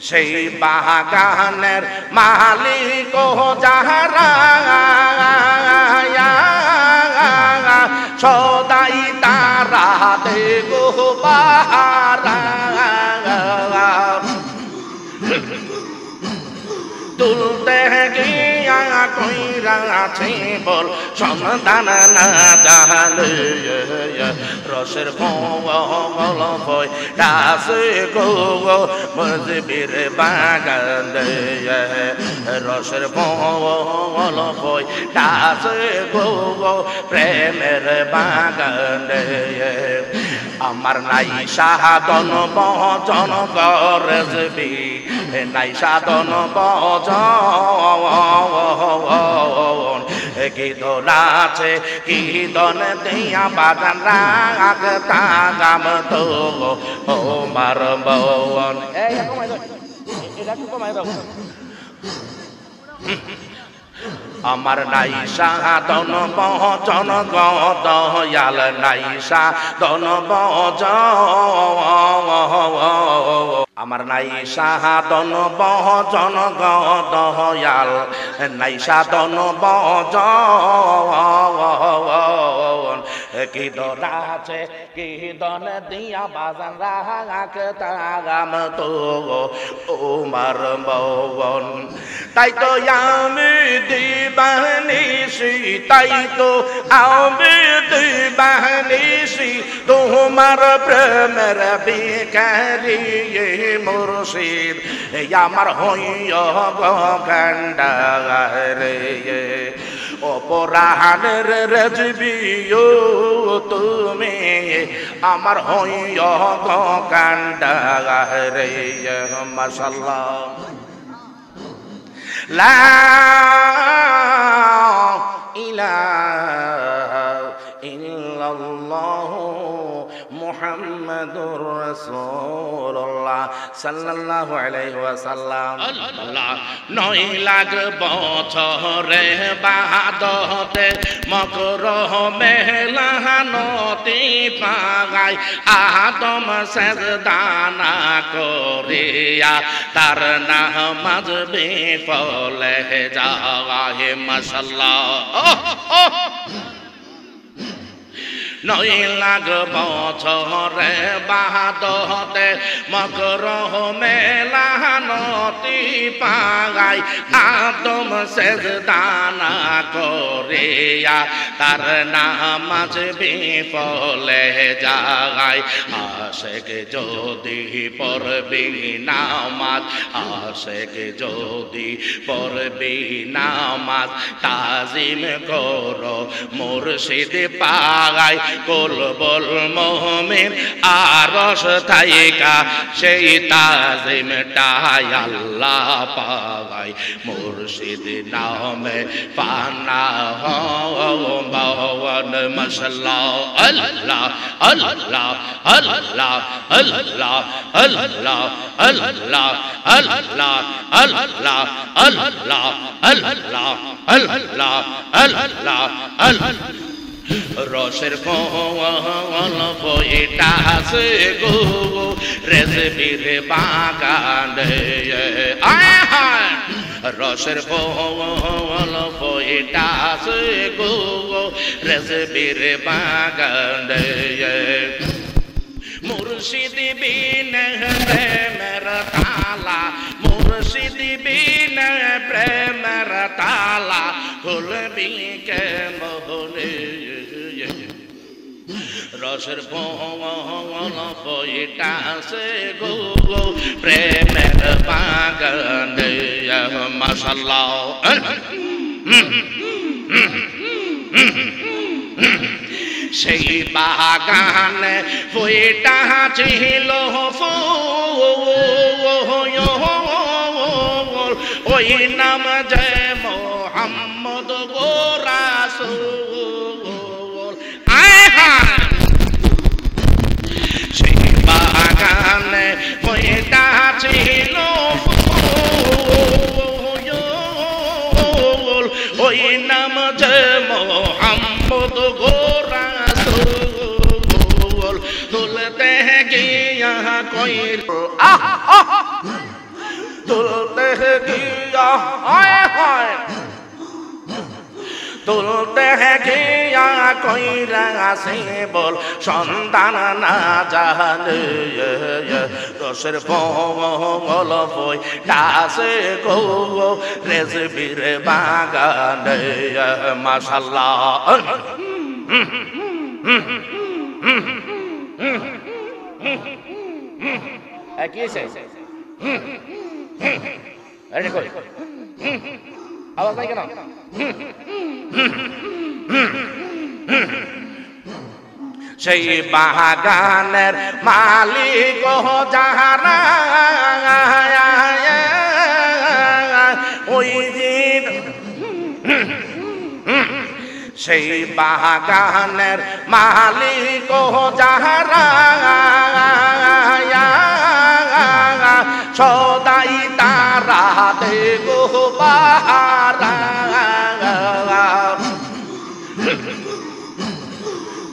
সেই বাগানের মালিক যাহারা সদাই তারা দেখো বাহারা তুলতে গিয়া কইরাছে বল সন্তান না জানে রসের ফল ফয় ডাসে গো মজবির বাগান রসের ফল ফয় ডাসে গো প্রেমের বাগান আমার নাই সাধন বচন করবি নাই সাধন বচন কীর্তন আছে কীর্তন দিয়া বাগান রাগ তাগাম তো ও মার বন আমার নাই সাধন বচন দয়াল নাই সাধন বচন আমার নাই সাধন বচন দয়াল নাই সাধন বচন কীর্তন আছে কীর্তন দিয়া বাজান রাগ তাগাম তো ও মার বন তাই তো আমি দিবানিসি তাই তো আমি দিবানিসি তোমার প্রেমের ভিখারি মুর্শিদ আমার হইয়া গন্ডারে অপরাহনের রেজবিও তুমি আমার হইয়া গন্ডারে মাশাআল্লাহ লা ইলাহা ইল্লাল্লাহ মুহাম্মাদুর রাসূলুল্লাহ সাল্লাল্লাহু আলাইহি ওয়াসাল্লাম আল্লাহ 9 লাখ বছরে বাদতে মকরহ মেহলানতি পাগাই আদম সেজদা না করিয়া তার নামাজ বিফলে যায় মাশাআল্লাহ 9 লাখ বছরে বাদতে মকরহ মেলানতি পাগাই আদম সেজদা না করিয়া তার নামাজ বিফলে যায় আশেক যদি পড়বি নামাজ আশেক যদি পড়বি নামাজ তাজিম করো মুর্শিদ পাগাই কলবল মোমিন আরশ থাইকা সেই তাজিমটাই আল্লাহ পাওয়াই মুর্শিদ নামে পানা হওয়ান মাশাআল্লাহ আল্লাহ আল্লাহ আল্লাহ আল্লাহ আল্লাহ আল্লাহ আল্লাহ আল্লাহ আল্লাহ আল্লাহ আল্লাহ আল্লাহ আল্লাহ রসের ফল বইটা আছে গো রেজবির বাগান রসের ফল বইটা আছে গো রেজবির বাগান মুর্শিদ বিন প্রেমের তালা মুর্শিদ বিন প্রেমের তালা খুলবি কে মোহনে রসের ফল বইটা আছে গো প্রেমের বাগান মাশাআল্লাহ সেই বাগানে বইটা ছিল ওই নাম যে মোহাম্মদ গো রাসূল সেই বাগানে বইটা ছিল ওই নাম যে মোহাম্মদ গো রাসূল তুলতে গিয়া কইর তুলতে গিয়া হায় হায় তুলতে গিয়া কইরা সে বল সন্তান না জানে রসের ফল বই ডাসে গো রেজবির বাগানে মাশাআল্লাহ কি আছে আরে কই আওয়াজ নাই কেন সেই বাগানের মালিক যাহারা ওই দিন সেই বাগানের মালিক যাহারা সদাই তারা দেখো বাহারা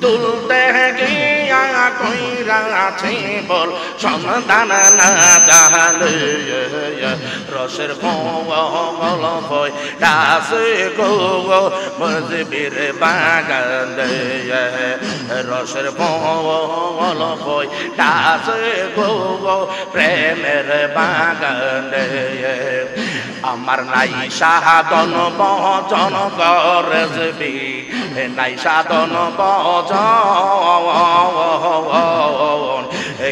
তুলতে গিয়া কইরাছে বল সন্তান না জানে রসের ফল বই ডাসে গো মজবির বাগানে রসের ফল বই ডাসে গো প্রেমের বাগানে আমার নাই সাধন বচন গরজবি নাই সাধন বচন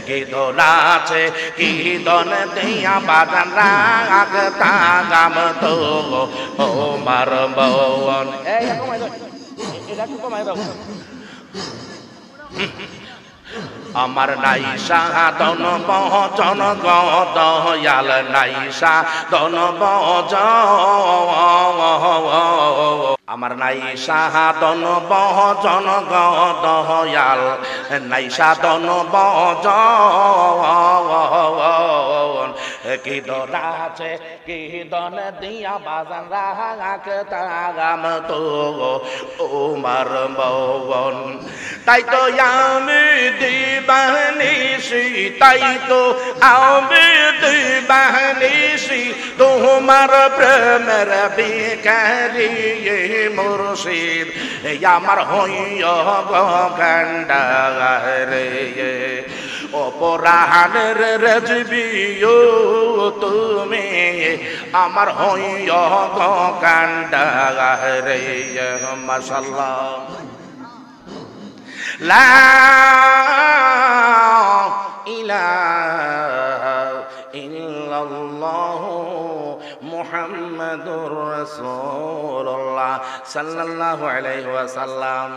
কি দন আছে কি দন দিয়া বাগান রাগ তাগাম তো ও মার বন আমার নাই সাধন বচন গদয়াল নাই সাধন বচন আমার নাই সাধন বচন গদয়াল নাই সাধন বচন কি দন আছে কি দন দিয়া বাজান রাগ তাগাম তো ও মার বন তাই তো আমি দিবানিসি তাই তো আমি দিবানিসি তোমার প্রেমের বিকারি মুর্শিদ আমার হইয় গন্ডারে অপরাহনের রেজবিও তুমি আমার হইয় গন্ডারে মাশাআল্লাহ লা ইলাহা ইল্লাল্লাহু মুহাম্মাদুর রাসূলুল্লাহ সাল্লাল্লাহু আলাইহি ওয়াসাল্লাম।